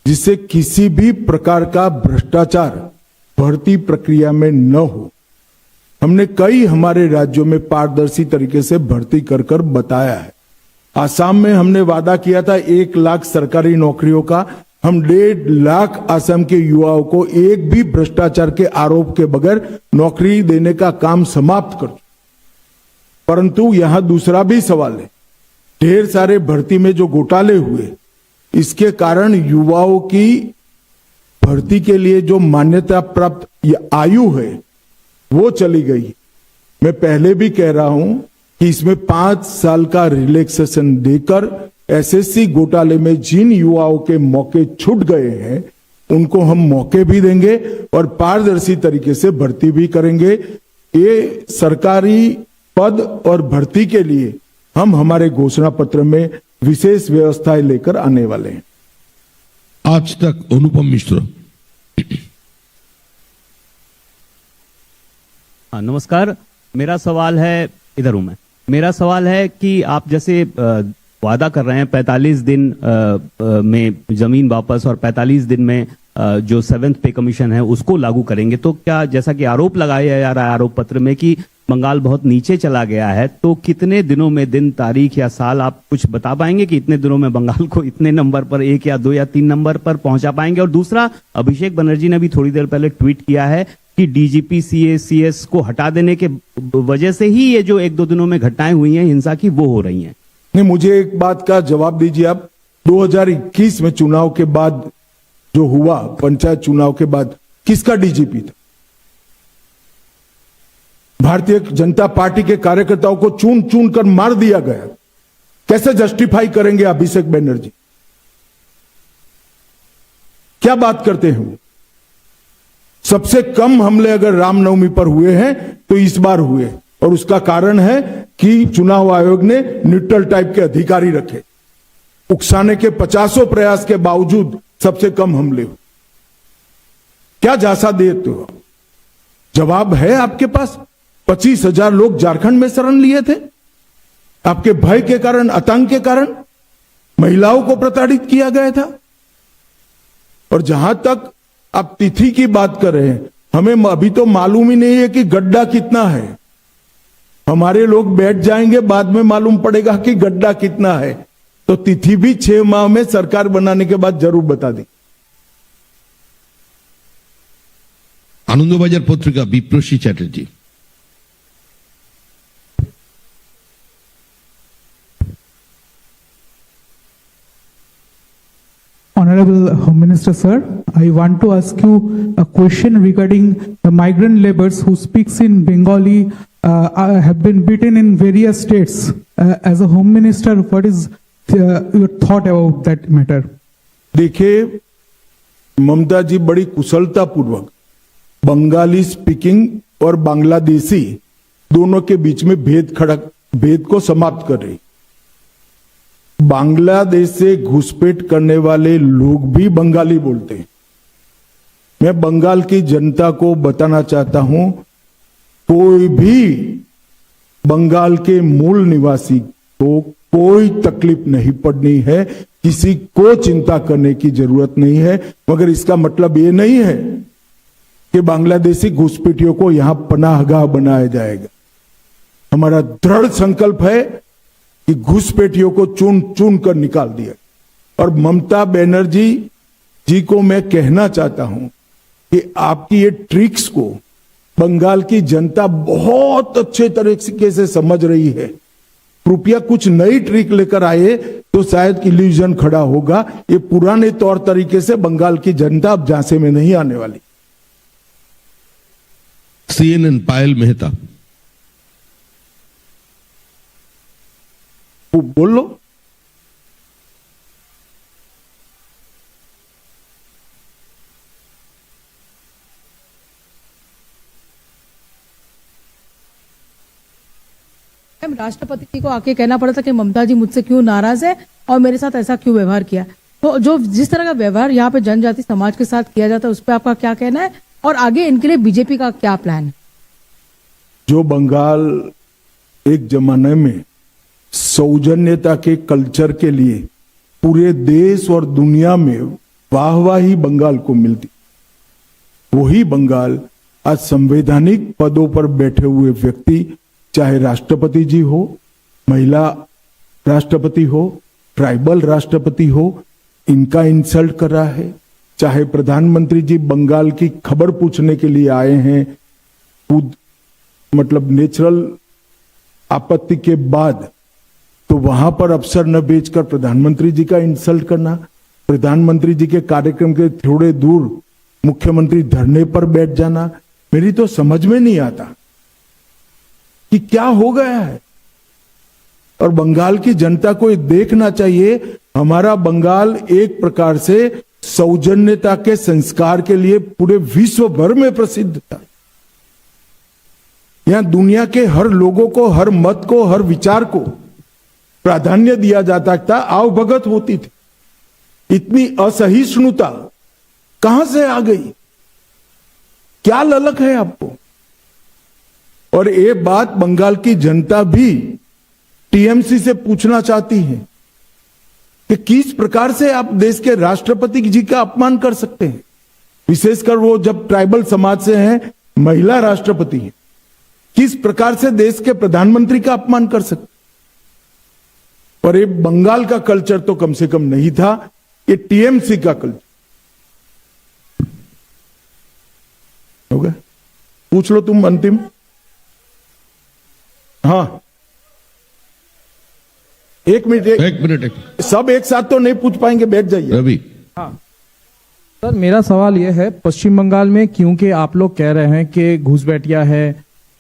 जिससे किसी भी प्रकार का भ्रष्टाचार भर्ती प्रक्रिया में न हो। हमने कई हमारे राज्यों में पारदर्शी तरीके से भर्ती कर कर बताया है। आसाम में हमने वादा किया था 1 लाख सरकारी नौकरियों का, हम 1.5 लाख आसाम के युवाओं को एक भी भ्रष्टाचार के आरोप के बगैर नौकरी देने का काम समाप्त कर। परंतु यहां दूसरा भी सवाल है, ढेर सारे भर्ती में जो घोटाले हुए, इसके कारण युवाओं की भर्ती के लिए जो मान्यता प्राप्त आयु है वो चली गई। मैं पहले भी कह रहा हूं कि इसमें 5 साल का रिलैक्सेशन देकर एसएससी घोटाले में जिन युवाओं के मौके छूट गए हैं उनको हम मौके भी देंगे और पारदर्शी तरीके से भर्ती भी करेंगे। ये सरकारी पद और भर्ती के लिए हम हमारे घोषणा पत्र में विशेष व्यवस्थाएं लेकर आने वाले हैं। आज तक अनुपम मिश्र। हाँ नमस्कार। मेरा सवाल है, इधर हूं मैं। मेरा सवाल है कि आप जैसे वादा कर रहे हैं 45 दिन में जमीन वापस और 45 दिन में जो 7th पे कमीशन है उसको लागू करेंगे, तो क्या जैसा कि आरोप लगाया जा रहा है आरोप पत्र में कि बंगाल बहुत नीचे चला गया है, तो कितने दिनों में, दिन तारीख या साल आप कुछ बता पाएंगे कि इतने दिनों में बंगाल को इतने नंबर पर, 1 या 2 या 3 नंबर पर पहुंचा पाएंगे? और दूसरा, अभिषेक बनर्जी ने भी थोड़ी देर पहले ट्वीट किया है कि डीजीपी सीएस को हटा देने के वजह से ही ये जो 1-2 दिनों में घटनाएं हुई हैं हिंसा की, वो हो रही हैं। नहीं, मुझे एक बात का जवाब दीजिए आप। 2021 में चुनाव के बाद जो हुआ, पंचायत चुनाव के बाद, किसका डीजीपी था? भारतीय जनता पार्टी के कार्यकर्ताओं को चुन चुन कर मार दिया गया। कैसे जस्टिफाई करेंगे अभिषेक बनर्जी? क्या बात करते हैं वो? सबसे कम हमले अगर रामनवमी पर हुए हैं तो इस बार हुए, और उसका कारण है कि चुनाव आयोग ने न्यूट्रल टाइप के अधिकारी रखे। उकसाने के 50 प्रयास के बावजूद सबसे कम हमले हुए। क्या झांसा देते हो? जवाब है आपके पास? 25,000 लोग झारखंड में शरण लिए थे आपके भय के कारण, आतंक के कारण। महिलाओं को प्रताड़ित किया गया था। और जहां तक आप तिथि की बात कर रहे हैं, हमें अभी तो मालूम ही नहीं है कि गड्ढा कितना है। हमारे लोग बैठ जाएंगे, बाद में मालूम पड़ेगा कि गड्ढा कितना है। तो तिथि भी 6 माह में सरकार बनाने के बाद जरूर बता दी। आनंदबाजार पत्रिका विप्रसी Chatterjee. Honorable Home Minister, sir, I want to ask you a question regarding the migrant laborers who speaks in Bengali have been beaten in various states. As a Home Minister, what is your thought about that matter? देखिए, ममता जी बड़ी कुशलता पूर्वक Bengali speaking और बांग्लादेशी दोनों के बीच में भेद को समाप्त कर रही। बांग्लादेश से घुसपैठ करने वाले लोग भी बंगाली बोलते हैं। मैं बंगाल की जनता को बताना चाहता हूं, कोई भी बंगाल के मूल निवासी को कोई तकलीफ नहीं पड़नी है, किसी को चिंता करने की जरूरत नहीं है। मगर इसका मतलब ये नहीं है कि बांग्लादेशी घुसपैठियों को यहां पनाहगाह बनाया जाएगा। हमारा दृढ़ संकल्प है कि घुसपैठियों को चुन चुन कर निकाल दिया। और ममता बनर्जी जी को मैं कहना चाहता हूं कि आपकी ये ट्रिक्स को बंगाल की जनता बहुत अच्छे तरीके से समझ रही है। कृपया कुछ नई ट्रिक लेकर आए तो शायद इल्यूजन खड़ा होगा। ये पुराने तौर तरीके से बंगाल की जनता अब झांसे में नहीं आने वाली। CNN पायल मेहता। बोल लो। राष्ट्रपति जी को आके कहना पड़ा था कि ममता जी मुझसे क्यों नाराज है और मेरे साथ ऐसा क्यों व्यवहार किया। तो जो जिस तरह का व्यवहार यहाँ पे जनजाति समाज के साथ किया जाता है उस पर आपका क्या कहना है, और आगे इनके लिए बीजेपी का क्या प्लान है? जो बंगाल एक जमाने में सौजन्यता के कल्चर के लिए पूरे देश और दुनिया में वाहवाही बंगाल को मिलती, वही बंगाल आज संवैधानिक पदों पर बैठे हुए व्यक्ति, चाहे राष्ट्रपति जी हो, महिला राष्ट्रपति हो, ट्राइबल राष्ट्रपति हो, इनका इंसल्ट कर रहा है। चाहे प्रधानमंत्री जी बंगाल की खबर पूछने के लिए आए हैं, खुद मतलब नेचुरल आपत्ति के बाद, तो वहां पर अफसर न भेजकर प्रधानमंत्री जी का इंसल्ट करना, प्रधानमंत्री जी के कार्यक्रम के थोड़े दूर मुख्यमंत्री धरने पर बैठ जाना, मेरी तो समझ में नहीं आता कि क्या हो गया है। और बंगाल की जनता को देखना चाहिए, हमारा बंगाल एक प्रकार से सौजन्यता के संस्कार के लिए पूरे विश्व भर में प्रसिद्ध था। यहां दुनिया के हर लोगों को, हर मत को, हर विचार को प्राधान्य दिया जाता था, आवभगत होती थी। इतनी असहिष्णुता कहां से आ गई? क्या ललक है आपको? और ये बात बंगाल की जनता भी टीएमसी से पूछना चाहती है कि किस प्रकार से आप देश के राष्ट्रपति जी का अपमान कर सकते हैं, विशेषकर वो जब ट्राइबल समाज से हैं, महिला राष्ट्रपति हैं, किस प्रकार से देश के प्रधानमंत्री का अपमान कर सकते। पर ये बंगाल का कल्चर तो कम से कम नहीं था, ये टीएमसी का कल्चर हो गया। पूछ लो तुम अंतिम। हाँ, एक मिनट सब एक साथ तो नहीं पूछ पाएंगे, बैठ जाइए। रवि, सर मेरा सवाल यह है, पश्चिम बंगाल में क्योंकि आप लोग कह रहे हैं कि घुसपैठिया है,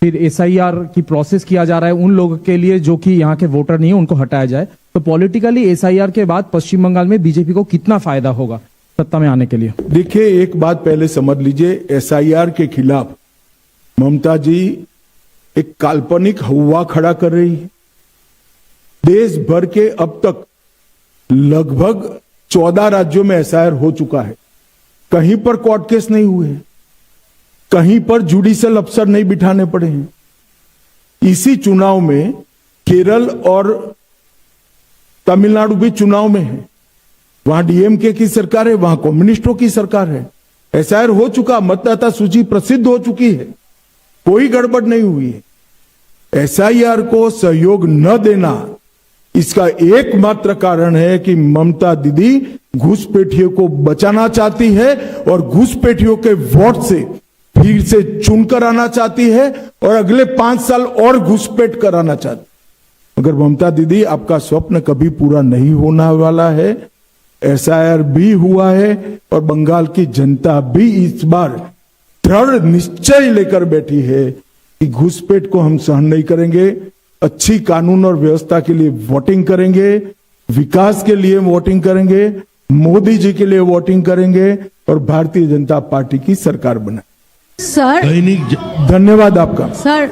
फिर एसआईआर की प्रोसेस किया जा रहा है उन लोगों के लिए जो कि यहाँ के वोटर नहीं है उनको हटाया जाए, तो पॉलिटिकली एसआईआर के बाद पश्चिम बंगाल में बीजेपी को कितना फायदा होगा सत्ता में आने के लिए? देखिए, एक बात पहले समझ लीजिए, एसआईआर के खिलाफ ममता जी एक काल्पनिक हवा खड़ा कर रही है। देश भर के अब तक लगभग 14 राज्यों में एसआईआर हो चुका है, कहीं पर कोर्ट केस नहीं हुए हैं, कहीं पर जुडिशियल अफसर नहीं बिठाने पड़े हैं। इसी चुनाव में केरल और तमिलनाडु भी चुनाव में है, वहां डीएमके की सरकार है, वहां कम्युनिस्टों की सरकार है। एसआईआर हो चुका, मतदाता सूची प्रसिद्ध हो चुकी है, कोई गड़बड़ नहीं हुई है। एसआईआर को सहयोग न देना इसका एकमात्र कारण है कि ममता दीदी घुसपैठियों को बचाना चाहती है और घुसपैठियों के वोट से फिर से चुनकर आना चाहती है और अगले 5 साल और घुसपैठ कराना चाहती है। मगर ममता दीदी, आपका स्वप्न कभी पूरा नहीं होने वाला है। एसआईआर भी हुआ है और बंगाल की जनता भी इस बार दृढ़ निश्चय लेकर बैठी है कि घुसपैठ को हम सहन नहीं करेंगे। अच्छी कानून और व्यवस्था के लिए वोटिंग करेंगे, विकास के लिए वोटिंग करेंगे, मोदी जी के लिए वोटिंग करेंगे और भारतीय जनता पार्टी की सरकार बनाए। सर धन्यवाद आपका। सर